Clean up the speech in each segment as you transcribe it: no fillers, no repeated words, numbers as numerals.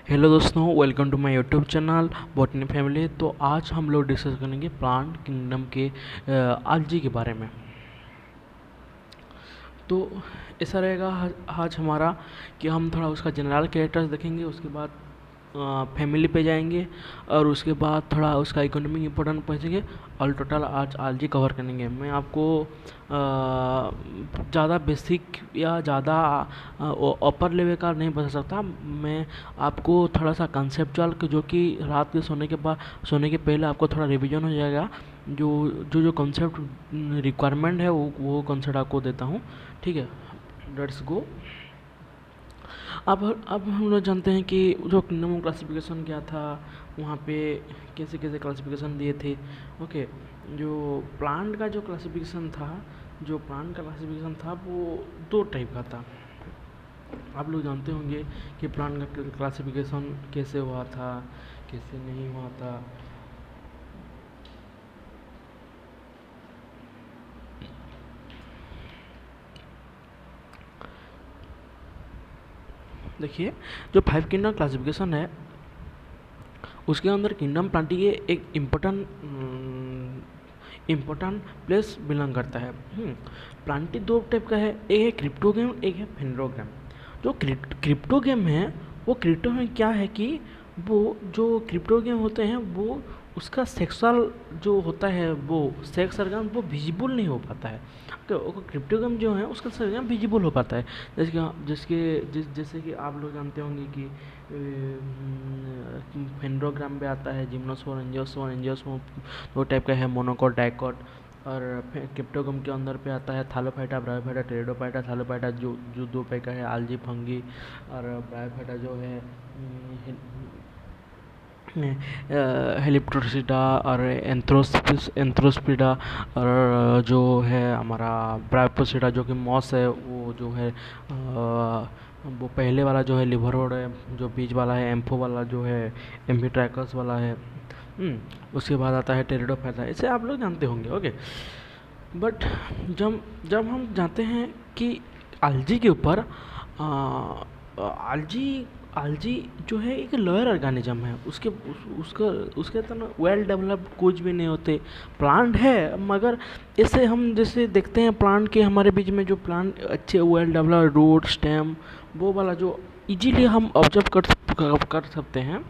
Hello दोस्तों, welcome to my YouTube channel botany family. तो आज हम लोग डिस्कस करेंगे प्लांट किंगडम के आलजी के बारे में। तो ऐसा रहेगा आज हमारा कि हम थोड़ा उसका जनरल कैरेक्टर्स देखेंगे, उसके बाद फैमिली पे जाएंगे और उसके बाद थोड़ा उसका इकोनॉमिक इम्पोर्टेंट पहुँचेंगे और टोटल आज आलजी कवर करेंगे। मैं आपको ज़्यादा बेसिक या ज़्यादा अपर लेवल का नहीं बता सकता। मैं आपको थोड़ा सा कंसेप्चुअल जो कि रात के सोने के पहले आपको थोड़ा रिवीजन हो जाएगा। जो कॉन्सेप्ट रिक्वायरमेंट है वो कॉन्सेप्ट आपको देता हूँ। ठीक है, लेट्स गो। अब हम लोग जानते हैं कि जो किंगडम क्लासिफिकेशन क्या था, वहाँ पे कैसे कैसे क्लासिफिकेशन दिए थे। ओके, जो प्लांट का क्लासिफिकेशन था वो दो टाइप का था। आप लोग जानते होंगे कि प्लांट का क्लासिफिकेशन कैसे हुआ था, कैसे नहीं हुआ था। देखिए, जो 5 किंगडम क्लासिफिकेशन है उसके अंदर किंगडम प्लांटी के एक इम्पोर्टेंट प्लेस बिलोंग करता है। प्लांटी दो टाइप का है, एक है क्रिप्टोगेम, एक है फेनरोग्राम। जो क्रिप्टो गेम है, वो क्रिप्टो में क्या है कि वो जो क्रिप्टो गेम होते हैं वो उसका सेक्सुअल जो होता है वो सेक्स ऑर्गन वो विजिबल नहीं हो पाता है। तो क्रिप्टो गेम जो है उसका सेक्स ऑर्गन विजिबल हो पाता है। जैसे कि आप लोग जानते होंगे कि फेंड्रोग्राम पे आता है जिम्नोस्फोर, एंजियोस्फोर। एंजियोस्फोर दो टाइप का है, मोनोकॉट, डाइकॉट। और क्रिप्टोगम के अंदर पे आता है थालोफाइटा, ब्रायोफाइटा, टेरिडोफाइटा। थालोफाइटा जो दो पैक का है, आलजी, फंगी। और ब्रायोफाइटा जो है हेलिप्टोसिडा और एंथ्रोस्पिडा। और जो है हमारा ब्रायोपोसिडा जो कि मॉस है, वो जो है वो पहले वाला जो है लिवरवोड है, जो बीच वाला है एम्फो वाला जो है एम्फीट्रैकस वाला है। उसके बाद आता है टेरिडोफाइटा। इसे आप लोग जानते होंगे। ओके, बट जब जब हम जानते हैं कि आलजी के ऊपर आलजी आलजी जो है एक लोअर ऑर्गेनिज्म है। उसके तो वेल डेवलप्ड कुछ भी नहीं होते। प्लांट है मगर इसे हम जैसे देखते हैं प्लांट के हमारे बीच में जो प्लांट अच्छे वेल डेवलप्ड रूट स्टेम वो वाला जो इजीली हम ऑब्जर्व कर सकते हैं,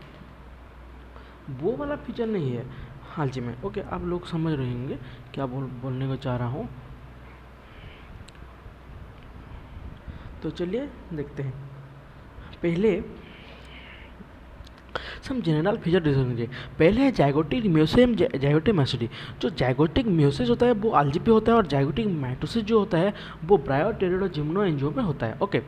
वो वाला फीचर नहीं है हाल जी में। ओके, आप लोग समझ रहे होंगे क्या बोलने को चाह रहा हूँ। तो चलिए देखते हैं। पहले सम जनरल फीचर डिस्कस करेंगे। पहले है जाइगोटिक म्यूसियम, जाइगोटिक मैसिडी। जो जाइगोटिक म्यूसिस होता है वो आलजी पे होता है, और जाइगोटिक माइटोसिस जो होता है वो ब्रायोटेरिडो जिम्नो एंजियो पे होता है। ओके,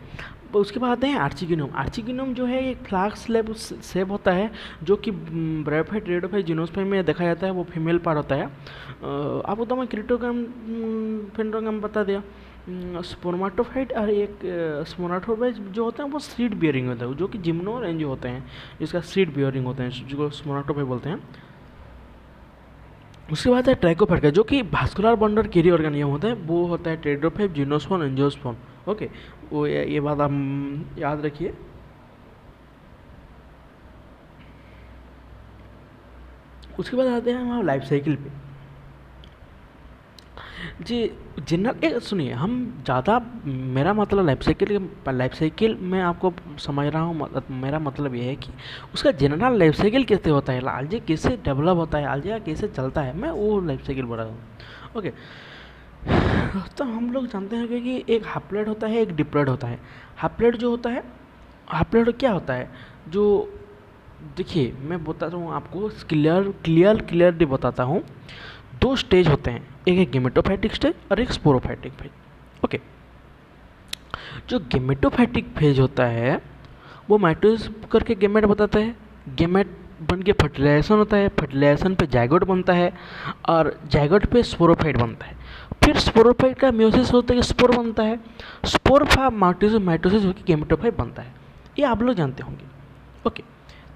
उसके बाद आते हैं आर्चिगिनोम। आर्चिगिनोम जो है एक फ्लास्क स्लेब सेप होता है, जो कि ब्रायोफाइट, रेडोफाइट, जिनोस्पर्म में देखा जाता है। वो फीमेल पार्ट होता है। आपको तो मैं क्रिप्टोग्राम फेंड्रोग्राम बता दिया। स्पोर्माटोफाइट और एक स्पोर्माटोफाइट जो होते हैं वो सीड बियरिंग होता है, जो कि जिम्नो और एंजियो होते हैं, जिसका सीड बियरिंग होते हैं, जिसको स्पोर्माटोफाइट बोलते हैं। उसके बाद है ट्राइकोफाइट का, जो कि भास्कुलर बॉन्डर कैरी ऑर्गेनिज्म होता है। वो होता है टेरिडोफाइट, जिम्नोस्पर्म, एंजियोस्पर्म। ओके, वो ये बात आप याद रखिए। उसके बाद आते हैं हम लाइफ साइकिल पे। जी, जनरल एक सुनिए, हम ज़्यादा मेरा मतलब लाइफ साइकिल में आपको समझ रहा हूँ। मेरा मतलब ये है कि उसका जनरल लाइफ साइकिल कैसे होता है, आलजी कैसे डेवलप होता है, आलजी कैसे चलता है, मैं वो लाइफ साइकिल बोल रहा हूँ। ओके, तो हम लोग जानते हैं कि एक हाप्लॉइड होता है, एक डिप्लॉइड होता है। हाप्लॉइड जो होता है, हाप्लॉइड क्या होता है, जो देखिए मैं बताता हूँ आपको, क्लियरली बताता हूँ। दो स्टेज होते हैं, एक है गेमेटोफाइटिक स्टेज और एक स्पोरोफाइटिक फेज। ओके, जो गेमेटोफाइटिक फेज होता है वो माइटोसिस करके गेमेट बताता है। गेमेट बन के फर्टिलाइजेशन होता है, फर्टिलाइजेशन पे जाइगोट बनता है, और जाइगोट पे स्पोरोफाइट बनता है। फिर स्पोरोफाइट का म्योसिस होता है, स्पोर बनता है। स्पोर माइटोसिस होकर गेमेटोफाइट बनता है। ये आप लोग जानते होंगे। ओके,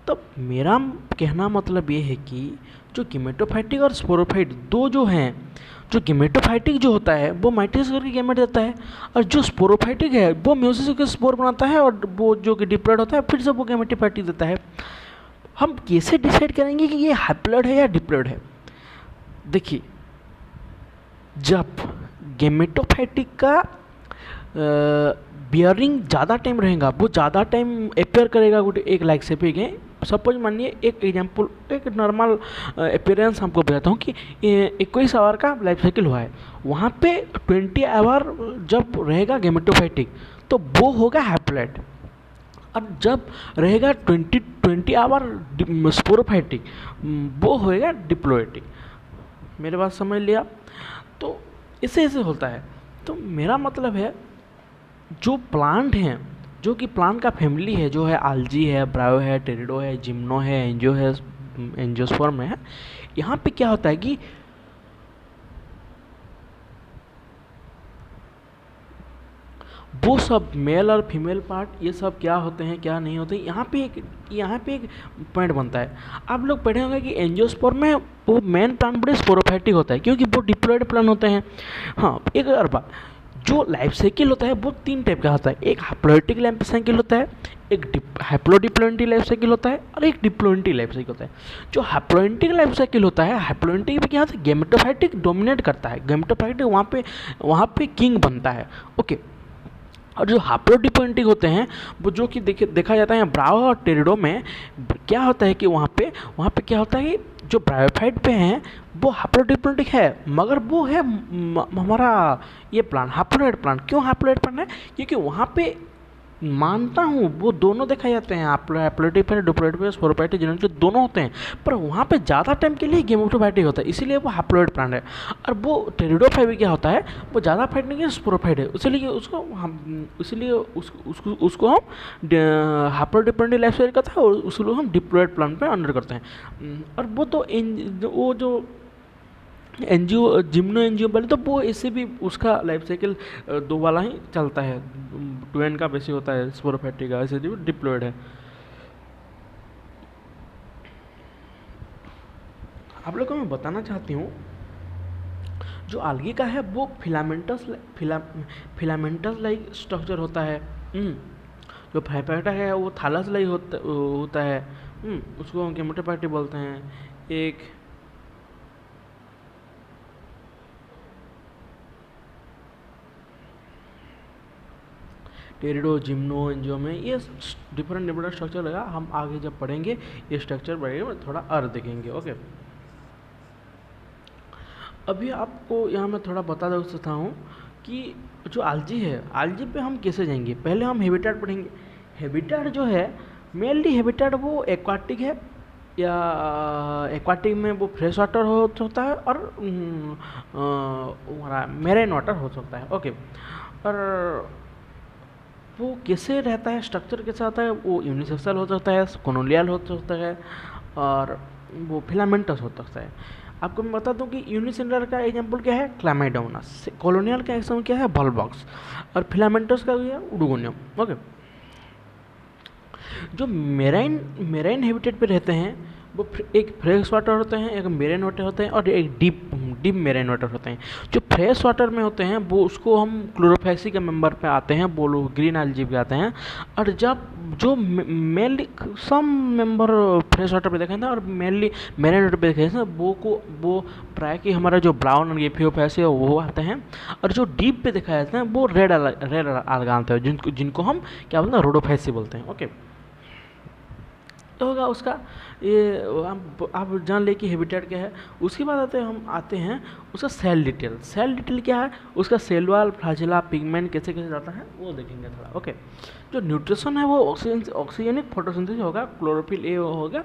तो मेरा कहना मतलब ये है कि जो गेमेटोफाइटिक और स्पोरोफाइट दो जो हैं, जो गेमेटोफाइटिक जो होता है वो माइटोसिस करके गेमेट देता है, और जो स्पोरोफाइटिक है वो म्यूसिस के स्पोर बनाता है, और वो जो कि डिप्लॉयड होता है फिर से वो गेमेटोफाइटिक देता है। हम कैसे डिसाइड करेंगे कि ये हैप्लॉयड है या डिप्लॉयड है? देखिए, जब गेमेटोफाइटिक का बियरिंग ज़्यादा टाइम रहेगा, वो ज़्यादा टाइम अपेयर करेगा एक लाइक से पे सपोज मानिए, एक एग्जांपल, एक नॉर्मल अपेयरेंस हमको बताता हूँ कि 21 आवर का लाइफ साइकिल हुआ है, वहाँ पे 20 आवर जब रहेगा गेमेटोफाइटिक तो वो होगा हैप्लॉयड, और जब रहेगा 20 आवर स्पोरोफाइटिक वो होएगा डिप्लॉयडिक। मेरे बात समझ लिया? तो इससे ऐसे होता है। तो मेरा मतलब है, जो प्लांट हैं, जो कि प्लांट का फैमिली है, जो है आल्जी है, ब्रायो है, टेरिडो है, जिम्नो है, एंजियो है, एंजियोस्पर्म है, यहाँ पे क्या होता है कि वो सब मेल और फीमेल पार्ट ये सब क्या होते हैं क्या नहीं होते, यहाँ पे एक पॉइंट बनता है। आप लोग पढ़े होंगे कि एंजियोस्पर्म में वो मेन प्लांट बड़े स्पोरोफाइटिक होता है क्योंकि वो डिप्लॉयड प्लांट होते हैं। हाँ, एक और बात, जो लाइफ साइकिल होता है वो 3 टाइप का होता है। एक हैप्लॉयडिक लाइफ साइकिल होता है, एक हैप्लोडिप्लॉयडी लाइफ साइकिल होता है, और एक डिप्लॉयडी लाइफ साइकिल होता है। जो हैप्लॉयडिक लाइफ साइकिल होता है, हैप्लॉयडिक में क्या होता है, गेमेटोफाइटिक डोमिनेट करता है, गेमेटोफाइटिक वहाँ पे किंग बनता है। ओके। और जो हैप्लोडिप्लॉयडी होते हैं वो जो कि देखा जाता है ब्रायो और टेरिडो में, क्या होता है कि वहाँ पे क्या होता है कि जो ब्रायोफाइट पे हैं वो हैप्लोडिप्लॉयडिक है, मगर वो है हमारा ये प्लांट हैप्लॉयड प्लांट। क्यों हैप्लॉयड प्लांट है? क्योंकि वहाँ पे मानता हूँ वो दोनों देखा जाते हैं, हैप्लोडिप्लॉयड डिप्लॉयड स्पोरोफाइटिक जो दोनों होते हैं, पर वहाँ पे ज़्यादा टाइम के लिए गेमेटोफाइटिक होता है, इसीलिए वो हैप्लॉयड प्लांट है। और वो टेरिडोफाइट भी क्या होता है, वो ज़्यादा फाइट नहीं है, स्पोरोफाइट है, इसीलिए उसको हम हैप्लोडिप्लॉयडी लाइफ साइकिल करता है, और उसको हम डिप्लॉयड प्लांट पे अंडर करते हैं। और वो तो वो जो एनजीओ जिम्नो एनजीओ वाले तो वो इससे भी उसका लाइफ साइकिल 2 वाला ही चलता है, 2n का बेसिक होता है, स्पोरोफाइटिक का ऐसे भी डिप्लॉयड है। आप लोगों को मैं बताना चाहती हूँ, जो algae का है वो फिलामेंटस लाइक स्ट्रक्चर होता है। जो फाइपेटा है वो थालस लाइक होता है। उसको हम गेमेटोफाइटिक बोलते हैं। एक टेरिडो, जिम्नो, एंजियो में ये डिफरेंट स्ट्रक्चर लगा। हम आगे जब पढ़ेंगे ये स्ट्रक्चर बढ़ेगा, थोड़ा और देखेंगे। ओके, अभी आपको यहाँ मैं थोड़ा बता देता हूँ कि जो आलजी है, आलजी पे हम कैसे जाएंगे। पहले हम हैबिटेट पढ़ेंगे। हैबिटेट जो है, मेनली हैबिटेट वो एक्वाटिक है, या एक्वाटिक में वो फ्रेश वाटर हो सकता है, और हमारा मेराइन वाटर हो सकता है। ओके, और वो कैसे रहता है, स्ट्रक्चर कैसा आता है, वो यूनिसेक्सुअल हो सकता है, कॉलोनियल हो सकता है, और वो फिलामेंटस हो सकता है। आपको मैं बता दूं कि यूनिसेलुलर का एग्जांपल क्या है, क्लामाइडोमोनास। कॉलोनियल का एग्जांपल क्या है, बल्बॉक्स। और फिलामेंटस का क्या है, उडुगोनियम। ओके, जो मेराइन हैबिटेट पे रहते हैं वो एक फ्रेश वाटर होते हैं, एक मेराइन वाटर होते हैं, और एक डीप मेराइन वाटर होते हैं। जो फ्रेश वाटर में होते हैं वो उसको हम क्लोरोफेसी के मेंबर पे आते हैं, वो लोग ग्रीन एल्गी पे आते हैं। और जब जो मेनली सम मेंबर फ्रेश वाटर पे देखे थे और मेनली मेराइन वाटर पे देखे थे, वो प्राय कि हमारा जो ब्राउन एफियोफेसी है वो आते हैं। और जो डीप पे दिखाए जाते हैं वो रेड alga आते हैं, जिनको हम क्या बोलते हैं, रोडोफेसी बोलते हैं। ओके, तो होगा उसका ये आप जान ले कि हैबिटेट क्या है। उसके बाद आते हैं उसका सेल डिटेल। सेल डिटेल क्या है, उसका सेल वॉल, फ्लैजेला, पिगमेंट कैसे कैसे जाता है वो देखेंगे थोड़ा। ओके, जो न्यूट्रिशन है वो ऑक्सीजनिक फोटोसिंथेसिस होगा, क्लोरोफिल ए होगा,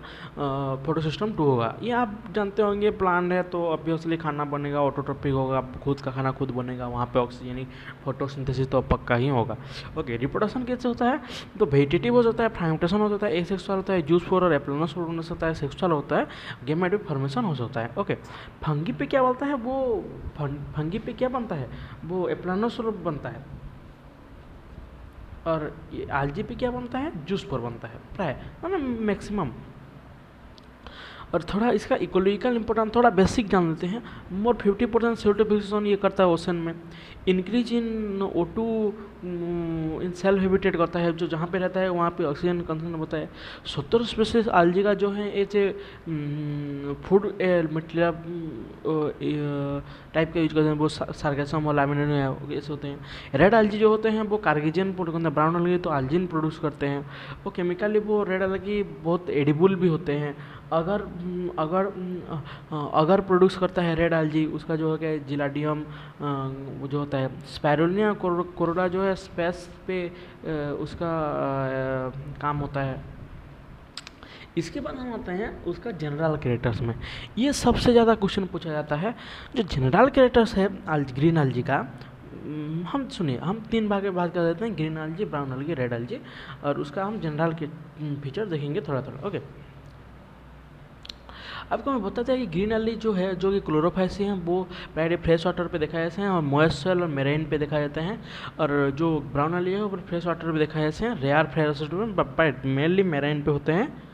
फोटोसिस्टम 2 होगा। ये आप जानते होंगे, प्लांट है तो ऑब्वियसली खाना बनेगा, ऑटोट्रोपिक होगा, खुद का खाना खुद बनेगा, वहाँ पे ऑक्सीजनिक फोटोसिंथेसिस तो पक्का ही होगा। ओके, रिप्रोडक्शन कैसे होता है, तो वेजिटेटिव हो जाता है, फ्रागमेंटेशन हो जाता है, एसेक्सुअल होता है, जूस फ्लोर और एप्लोनस हो सकता है, सेक्सुअल होता है, गेमेटिक फॉर्मेशन हो सकता है। ओके, फंगी पे क्या बोलता है, वो फंगी पे क्या बनता है, वो एप्लानोसोर बनता है। और ये algae पे क्या बनता है, जूस पर बनता है प्राय, मतलब मैक्सिमम। और थोड़ा इसका इकोलॉजिकल इंपॉर्टेंस थोड़ा बेसिक जान लेते हैं। मोर 50% CO2 फिक्सेशन ये करता है ओशन में। Increase in O2 in self habitat करता है, जो जहाँ पे रहता है वहाँ पे ऑक्सीजन कंसर्न होता है। 70 स्पेसीज algae का जो है ये फूड मतलब टाइप का यूज करते हैं, वो सार्गेसम और लामिनिया ऐसे होते हैं। रेड algae जो होते हैं वो कार्गेजिन प्रोड्यूस करते हैं, ब्राउन algae तो algin प्रोड्यूस करते हैं। वो केमिकली वो रेड algae बहुत एडिबल भी होते हैं। अगर अगर अगर प्रोड्यूस करता है रेड algae, उसका जो है क्या जिलाडियम वो जो होता है, स्पाइरुलिना कोरोला जो है स्पेस पे उसका काम होता है। इसके बाद हम आते हैं उसका जनरल कैरेक्टर्स में। ये सबसे ज़्यादा क्वेश्चन पूछा जाता है। जो जनरल कैरेक्टर्स है ग्रीन algae का, हम सुनिए, हम 3 भाग में बात कर देते हैं, green algae, brown algae, red algae, और उसका हम जनरल के फीचर देखेंगे थोड़ा थोड़ा। ओके, आपको मैं बताते हैं कि ग्रीन algae जो है, जो कि क्लोरोफाइसी हैं, वो प्रायरी फ्रेश वाटर पे दिखाए जाते हैं और मॉइस्ट सॉइल और मेरेन पे दिखाए जाते हैं। और जो ब्राउन algae है वो फ्रेश वाटर पे दिखाए जाते हैं, रेयर फ्रेश वाटर में, बट मेनली मेरेन पे होते हैं।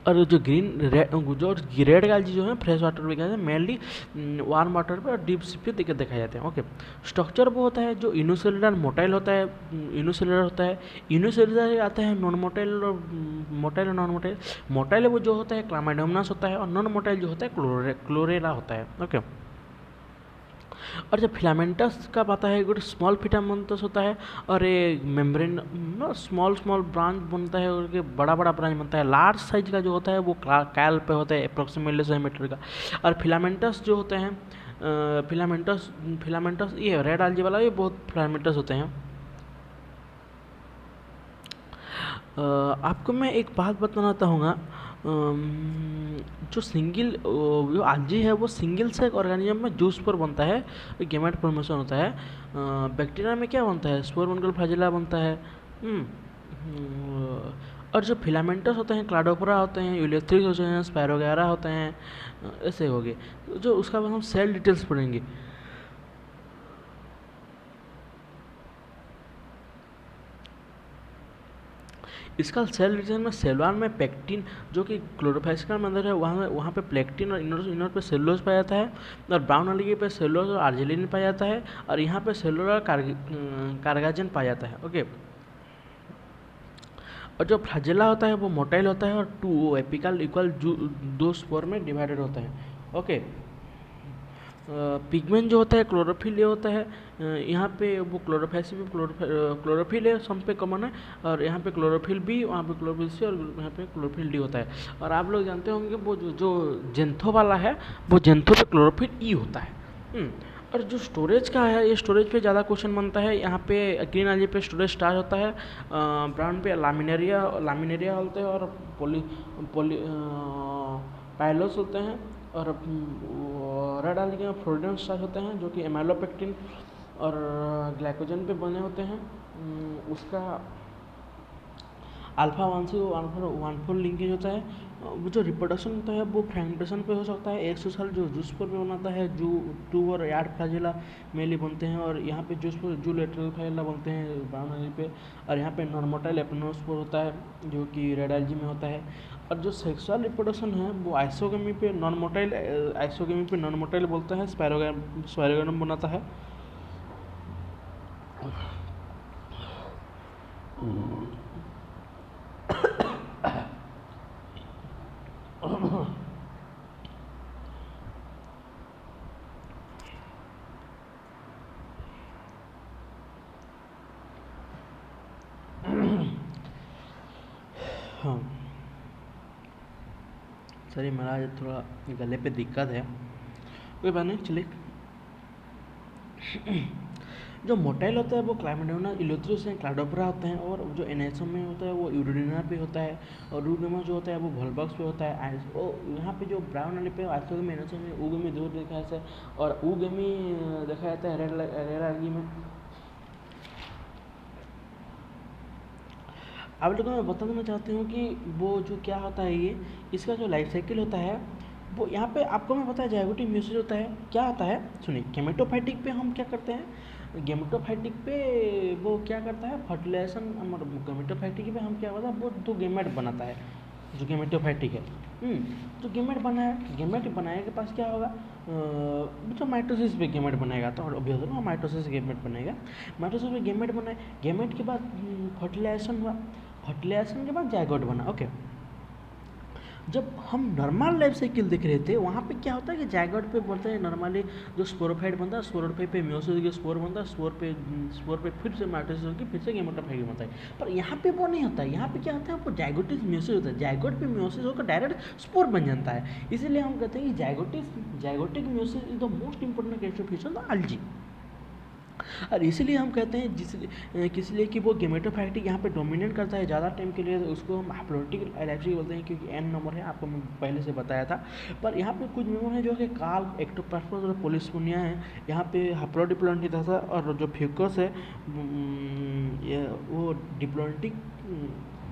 और जो रेड algae जो है फ्रेश वाटर में कहते हैं, मेनली वार्म वाटर पे और डीप सी पे दिखाए जाते हैं। ओके, स्ट्रक्चर वो होता है जो यूनिसेलुलर मोटाइल होता है, यूनिसेलुलर होता है। यूनिसेलुलर आता है नॉन मोटाइल और मोटाइल और नॉन मोटाइल। मोटाइल वो जो होता है क्लामाइडोमोनास होता है, और नॉन मोटाइल जो होता है क्लोरेला होता है। ओके, और जब फिलामेंटस का आता है, गुड स्मॉल फिलामेंटस होता है, और ये मेम्ब्रेन स्मॉल स्मॉल ब्रांच बनता है, और ये बड़ा बड़ा ब्रांच बनता है। लार्ज साइज का जो होता है वो कैल पे होता है, अप्रोक्सीमेटली 100 मीटर का। और फिलामेंटस जो होते हैं, फिलामेंटस फिलामेंटस ये रेड algae वाला, ये बहुत फिलामेंटस होते हैं। आपको मैं एक बात बताना चाहूँगा, जो सिंगल जो algae है वो सिंगल सेल ऑर्गेनिज्म में जूस पर बनता है, गेमेट फॉर्मेशन होता है। बैक्टीरिया में क्या बनता है, स्पोर बनकर फ्लैजेला बनता है। हम्म, और जो फिलामेंटस होते हैं, क्लाडोपोरा होते हैं, यूलेथ्रिस होते हैं, स्पायरोगैरा होते हैं, ऐसे हो गए। जो उसका बाद हम सेल डिटेल्स पढ़ेंगे। इसका सेल डिवीजन में सेलुलर में पेक्टिन, जो कि क्लोरोफाइसिकल में अंदर है, वहाँ पे प्लेक्टिन और इनर पे सेलुलोज पाया जाता है। और ब्राउन algae पे सेलुलोज और आर्जिनिन पाया जाता है। और यहाँ पे सेलुलर कार्गाजन पाया जाता है। ओके, और जो फ्लैजेला होता है वो मोटाइल होता है, और 2 एपिकल इक्वल 2 स्पोर में डिवाइडेड होता है। ओके, पिगमेंट जो होता है क्लोरोफिल ये होता है। यहाँ पे वो क्लोरोफाइसी भी क्लोरोफिल है, सब पे कॉमन है। और यहाँ पे क्लोरोफिल बी, वहाँ पे क्लोरोफिल सी, और यहाँ पे क्लोरोफिल डी होता है। और आप लोग जानते होंगे वो जो जेंथो वाला है, वो जेंथो पे क्लोरोफिल ई होता है। और जो स्टोरेज का है, ये स्टोरेज पे ज़्यादा क्वेश्चन बनता है। यहाँ पे ग्रीन algae पे स्टोरेज स्टार्ट होता है, ब्राउन पे लामिनेरिया होते हैं, और पोली पोली पाइलोस होते हैं। और रेड algae में फ्लोरिडन स्टार्च होते हैं, जो कि एमाइलोपेक्टिन और ग्लाइकोजन पे बने होते हैं। उसका अल्फा 1 से अल्फा 1 4 लिंकेज होता है। वो जो रिप्रोडक्शन होता है वो फ्रैगमेंटेशन पे हो सकता है। एक सोशल जो जूस पर बनाता है, जू 2 और यार्ड फ्लैजेला मेनली बनते हैं। और यहाँ पे जूस पर जू लेटरल फ्लैजेला बनते हैं ब्राउन algae पे। और यहाँ पे नॉर्मोटाइल एपनोस्पोर होता है, जो कि रेड algae में होता है। और जो सेक्सुअल रिप्रोडक्शन है वो आइसोगेमी पे नॉन मोटाइल बोलते हैं, स्पायरोगैम बनाता है। हाँ, सॉरी महाराज, थोड़ा गले पे दिक्कत है, कोई बात नहीं, चलिए। जो मोटाइल होता है वो क्लाइमेडोना इलोथ्रिस हैं, क्लाडोप्रा होते हैं। और जो एनेसम में होता है वो यूरिडिना पे होता है। और रूगेमा जो होता है वो वोल्बक्स पे होता है। यहाँ पे जो ब्राउन algae पे आइसोगेमी एनेसम में ऊगेमी दूर देखा जाता है, और ऊगेमी देखा जाता है रेड algae में। आप लोगों को मैं बताना चाहती हूँ कि वो जो क्या होता है, ये इसका जो लाइफ साइकिल होता है, वो यहाँ पे आपको मैं पता है जाइगोटिक म्यूसिस होता है क्या होता है, सुनिए। गेमेटोफाइटिक पे हम क्या करते हैं, गेमेटोफाइटिक पे वो क्या करता है, फर्टिलाइजेशन। गेमेटोफाइटिक पे हम क्या होता है, वो दो गेमेट बनाता है, जो गेमेटोफाइटिक है। तो गेमेट बनाया, गेमेट बनाए के पास क्या होगा, तो माइटोसिस पे गेमेट बनाएगा, तो ऑब्वियसली वो माइटोसिस गेमेट बनेगा। माइटोसिस पे गेमेट बनाए, गेमेट के बाद फर्टिलाइजेशन हुआ, फर्टिलाइजेशन के बाद जाइगोट बना। ओके, जब हम नॉर्मल लाइफ साइकिल देख रहे थे वहाँ पे क्या होता है कि जाइगोट पे बोलते हैं नॉर्मली जो स्पोरोफाइट बनता है, स्पोरोफाइट पे मियोसिस के स्पोर बनता है, स्पोर पे फिर से माइटोसिस होकर फिर से गेमेटोफाइट बनता है। पर यहाँ पे वो नहीं होता है, यहाँ पे क्या होता है, वो जाइगोटिक म्यूसिस होता है, जाइगोट पे म्यूसिस होकर डायरेक्ट स्पोर बन जाता है। इसीलिए हम कहते हैं कि zygotic meiosis is the most important characteristic of algae। और इसीलिए हम कहते हैं किस लिए कि वो गेमेटोफाइटिक यहाँ पे डोमिनेट करता है ज़्यादा टाइम के लिए, तो उसको हम हैप्लोइडिक एलर्जी बोलते हैं, क्योंकि एन नंबर है, आपको मैं पहले से बताया था। पर यहाँ पे कुछ मेमोर है जो कि काल, एक्टोप्लाज्मा और पोलिस्पोनिया है, यहाँ पे हैप्लोडिप्लोइडिक था, और जो फ्यूकस है वो डिप्लोइडिक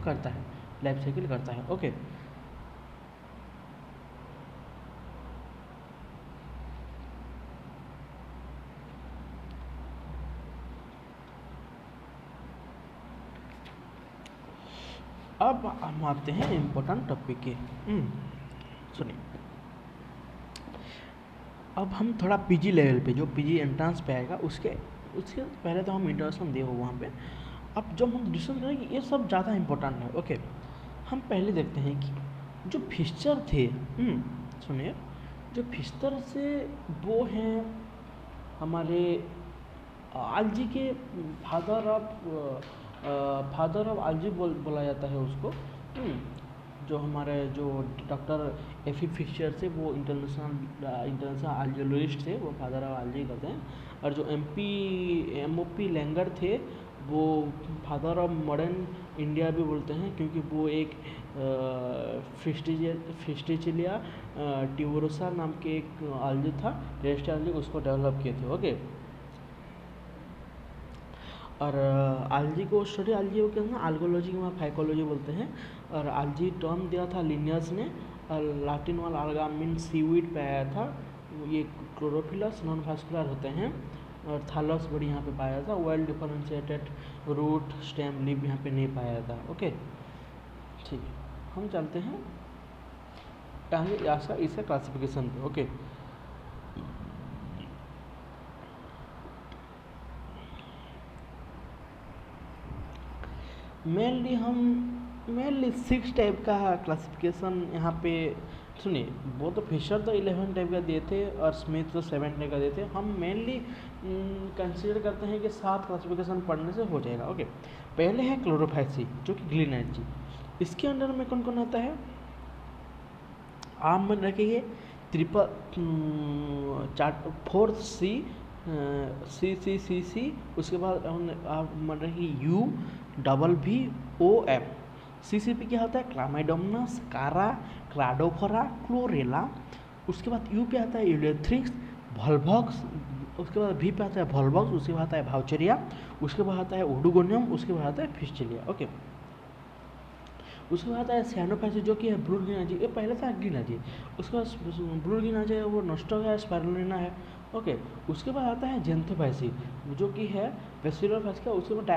करता है, लाइफ साइकिल करता है। ओके, अब हम आते हैं इम्पोर्टेंट टॉपिक के। सुनिए, अब हम थोड़ा पीजी लेवल पे, जो पीजी एंट्रेंस पे आएगा उसके उसके पहले तो हम इंट्रोडक्शन दे हो वहाँ पे। अब जब हम डिस्कस करेंगे ये सब ज़्यादा इम्पोर्टेंट है। ओके, हम पहले देखते हैं कि जो फिशर थे, सुनिए, जो फिशर से वो हैं हमारे आलजी के फादर ऑफ आलजी बोला जाता है उसको। जो हमारे जो डॉक्टर एफी फिशर थे वो इंटरनेशनल आर्जियोलॉजिस्ट थे, वो फादर ऑफ आलजी कहते हैं। और जो एमओपी लैंगर थे वो फादर ऑफ मॉडर्न इंडिया भी बोलते हैं, क्योंकि वो एक फिस्टिचिलिया ट्यूबरोसा नाम के एक आलजी था, टेरेस्ट्रियल आलजी, उसको डेवलप किए थे। ओके, और आलजी को स्टडी आलजी को कहते हैं आल्गोलॉजी में फाइकोलॉजी बोलते हैं। और आलजी टर्म दिया था लिनियस ने, और लाटिन वाला आल्गा मीन सीवीड पे आया था। ये क्लोरोफिलस नॉन वास्कुलर होते हैं, और थालस बड़ी यहाँ पे पाया था। Well differentiated root stem leaf यहाँ पे नहीं पाया था। ओके, ठीक है, हम चलते हैं आगे इसका क्लासिफिकेशन पे। ओके, मेनली 6 टाइप का क्लासिफिकेशन यहाँ पे। सुनिए, वो तो फिशर तो 11 टाइप का दिए थे और स्मिथ तो 7 टाइप का दिए थे। हम मेनली कंसीडर करते हैं कि 7 क्लासिफिकेशन पढ़ने से हो जाएगा। ओके, पहले है क्लोरोफाइसी जो कि ग्रीन एलजी। इसके अंदर में कौन कौन आता है, आप मन रखिए ट्रिपल 4 सी। उसके बाद आप मन रखिए यू डबल भी ओ एफ। सी पे क्या होता है, क्लामाइडोमनस, कारा, क्लाडोफोरा, क्लोरेला। उसके बाद यू पे आता है यूलेथ्रिक्स, वॉल्वॉक्स। उसके बाद भी पे आता है वॉल्वॉक्स। उसके बाद आता है भाउचेरिया। उसके बाद आता है ओडोगोनियम। उसके बाद आता है फिस्टिलिया। ओके, उसके बाद आता है सियानोफाइसी जो कि है ब्लू गिनाजी, ये पहले था गिनाजी। उसके बाद ब्लू गिनाजी है वो नष्ट हो गया, स्पाइरुलिना है। ओके, उसके बाद आता है जेंथोफाइसी जो कि है बेसिलोफाइसी का। उसके बाद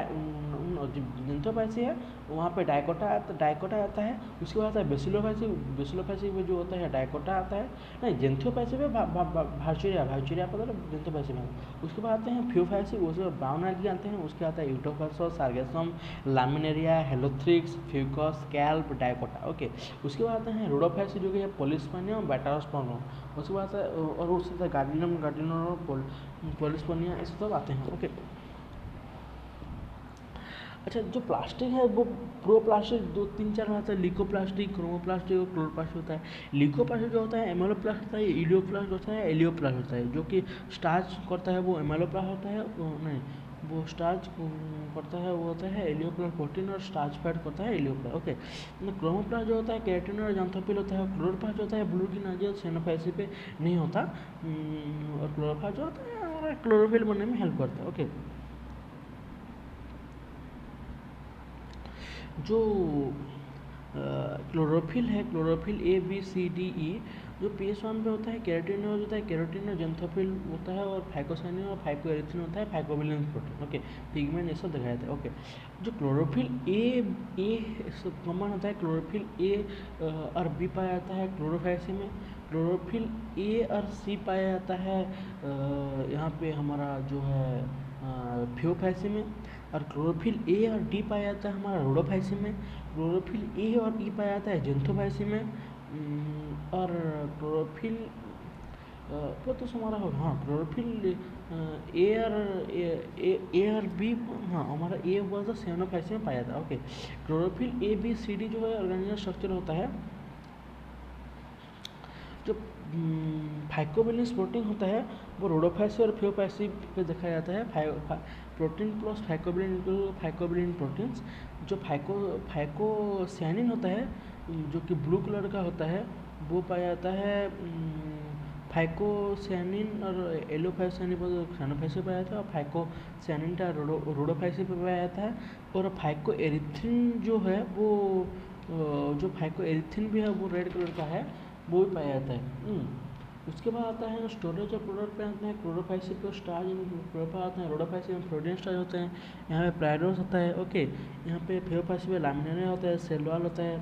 जेंथोफाइसी है वहाँ पे डाइकोटा आता है। उसके बाद आता है बेसिलोफाइसी में जो होता है डाइकोटा आता है। नहीं, जेंथोफाइसी में भाइचुरिया पता है, जेंथोफाइसी में। उसके बाद आते हैं फ्यूफाइसी, उसके बाद ब्राउन एल्गी आते हैं। उसके आता है यूटोफाइसस, सार्गेसम, लामिनेरिया, हेलोथ्रिक्स, फ्यूकस, कैल्प, डाइकोटा। ओके, उसके बाद आते हैं रोडोफाइसी जो कि है पोलिस्पानियम, बैटारोस्पर्मम। उसके बाद आता है और उससे गार्डिनम पोलिस्पोनिया, ये सब आते हैं। ओके, अच्छा, जो प्लास्टिक है वो प्रोप्लास्टिक 2 3 4 होता है, लिकोप्लास्टिक, क्रोमोप्लास्टिक और क्लोरोप्लास्टिक होता है। लिकोप्लास्टिक जो होता है एमेलोप्लास्ट होता है, इलियोप्लास्ट होता है, एलियोप्लास्ट होता है। जो कि स्टार्च करता है वो एमेलोप्लास्ट होता है, नहीं, वो स्टार्च करता है वो होता है एलियोप्लास्ट प्रोटीन, और स्टार्च फैट करता है एलियोप्लास्ट। ओके, क्रोमोप्लास्ट जो होता है केराटिन और जंथोफिल होता है। क्लोरोप्लास्ट जो होता है ब्लू की नाजिया सेनोफाइसी पे नहीं होता। और क्लोरोप्लास्ट जो होता है क्लोरोफिल बनने में हेल्प करता है। ओके, जो क्लोरोफिल है, chlorophyll A B C D E, जो PS1 पे होता है केराटिनोज होता है, केराटिन जेंथोफिल होता है, और फाइकोसाइनिन और फाइकोएरिथ्रिन होता है, फाइकोबिलिन प्रोटीन। ओके, पिगमेंट ये सब दिखाया था। ओके, जो क्लोरोफिल ए कॉमन होता है, क्लोरोफिल ए और बी पाया जाता है क्लोरोफाइसी में, क्लोरोफिल ए और सी पाया जाता है यहाँ पे हमारा जो है फियोफाइसी में, और क्लोरोफिल ए और डी पाया जाता है हमारा रोडोफाइसी में, क्लोरोफिल ए और ई पाया जाता है जेंथोफाइसी में, और क्लोरोफिल वो तो हमारा होगा, हाँ क्लोरोफिल ए और बी, हाँ हमारा ए हुआ था सेनोफाइसी में पाया था। Okay, chlorophyll A B C D जो है ऑर्गेनिजल स्ट्रक्चर होता है। जो फाइकोबिलिन प्रोटीन होता है वो रोडोफाइसी और फियोफाइसी पे देखा जाता है। Protein plus phycobilin proteins. जो फाइकोसियानिन होता है जो कि ब्लू कलर का होता है वो पाया जाता है फाइकोसियानिन और एलोफाइसियानिन पर साइनोफाइसी पे पाया जाता है, और फाइकोसियानिन का रोडोफाइसी पे पाया जाता है। और फाइको एरिथ्रिन जो है वो जो फाइको एरिथ्रिन भी है वो रेड कलर का है, वो भी पाया जाता है। उसके बाद आता है स्टोरेज ऑफ प्रोडक्ट पे आते हैं क्लोरोफाइसी पे स्टार्च प्रोपा आते हैं, रोडोफाइसी में फ्लोरीन स्टार्च होते हैं, यहाँ पे प्राइडोस होता है। ओके, यहाँ पे फियोफाइसी पे लैमिनिना होता है, सेलुलोज होता है,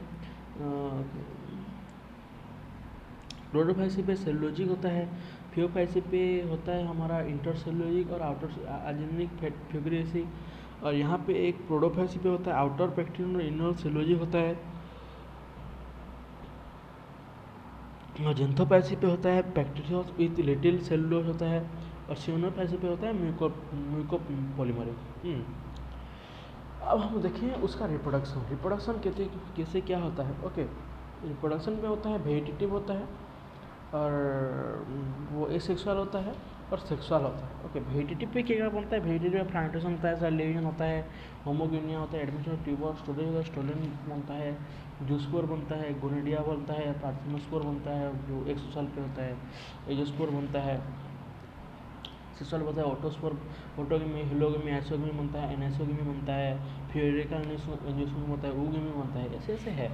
क्लोरोफाइसी पे सेलुलोजिक होता है, फियोफाइसी पे होता है हमारा इंटरसेलुलोजिक और आउटर आर्जेनिक फ्यूग्रेसी, और यहाँ पे एक प्रोडोफाइसी पे होता है आउटर पैक्टिन और इनर सेलुलोजिक होता है, और जेंथोफाइसी पे होता है पैक्टिसियस विथ लिटिल सेलुलोज होता है, और सियोनोफाइसी पे होता है म्यूकोपॉलीमर। अब हम देखें उसका रिप्रोडक्शन कैसे क्या होता है। ओके, रिप्रोडक्शन में होता है वेजिटेटिव होता है, और वो एसेक्सुअल होता है और सेक्सुअल होता है। ओके, वेजिटेटिव पे क्या बनता है, वेजिटेटिव में फ्रांटेशन होता है, सेल डिवीजन होता है, होमोगिनिया होता है, एडमिशन ट्यूबर स्टोरेज होता है, स्टोलन बनता है, जूस्पोर बनता है, गोनेडिया बनता है, पार्थिनोस्पोर बनता है जो एक्सोसल पे होता है, एजोस्पोर बनता है, सिक्सुअल बनता है, ऑटोस्पोर, ऑटोगेमी, हिलोगेमी, आइसोगेमी बनता है, एनाइसोगेमी बनता है, फ्यूरिकल एंजियोस्पर्म बनता है, ooगेमी बनता है। ऐसे ऐसे है,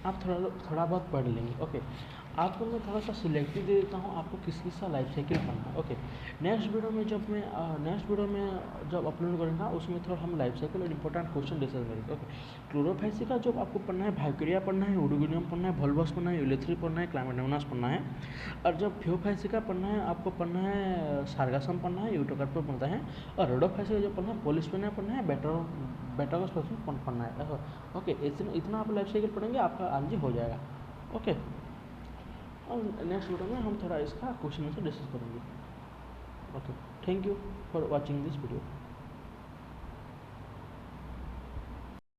आप थोड़ा बहुत पढ़ लेंगे। ओके, आपको मैं थोड़ा सा सिलेक्टिव दे देता हूँ आपको किस किस का लाइफ साइकिल पढ़ना है। ओके, नेक्स्ट वीडियो में जब अपलोड करूँगा उसमें थोड़ा हम लाइफ साइकिल और इंपॉर्टेंट क्वेश्चन डिस्कस करेंगे। ओके, क्लोरोफाइसी का जब आपको पढ़ना है भाइकेरिया पढ़ना है, ओडोगोनियम पढ़ना है, वल्वस पढ़ना है, यूलेथ्री पढ़ना है, क्लाइमेडोमोनास पढ़ना है, और जब फियोफाइसी का पढ़ना है आपको पढ़ना है सार्गासम पढ़ना है, यूटोकार्पस पढ़ना है, और रोडोफाइसी का जो पढ़ना है पोलिस्पेनिया पढ़ना है, बेटागोस पढ़ना है। ओके, इतना आप लाइफ साइकिल पढ़ेंगे आपका आंजी हो जाएगा। ओके, और नेक्स्ट वीडियो में हम थोड़ा इसका क्वेश्चन आंसर डिस्कस करेंगे। Okay, thank you for watching this video.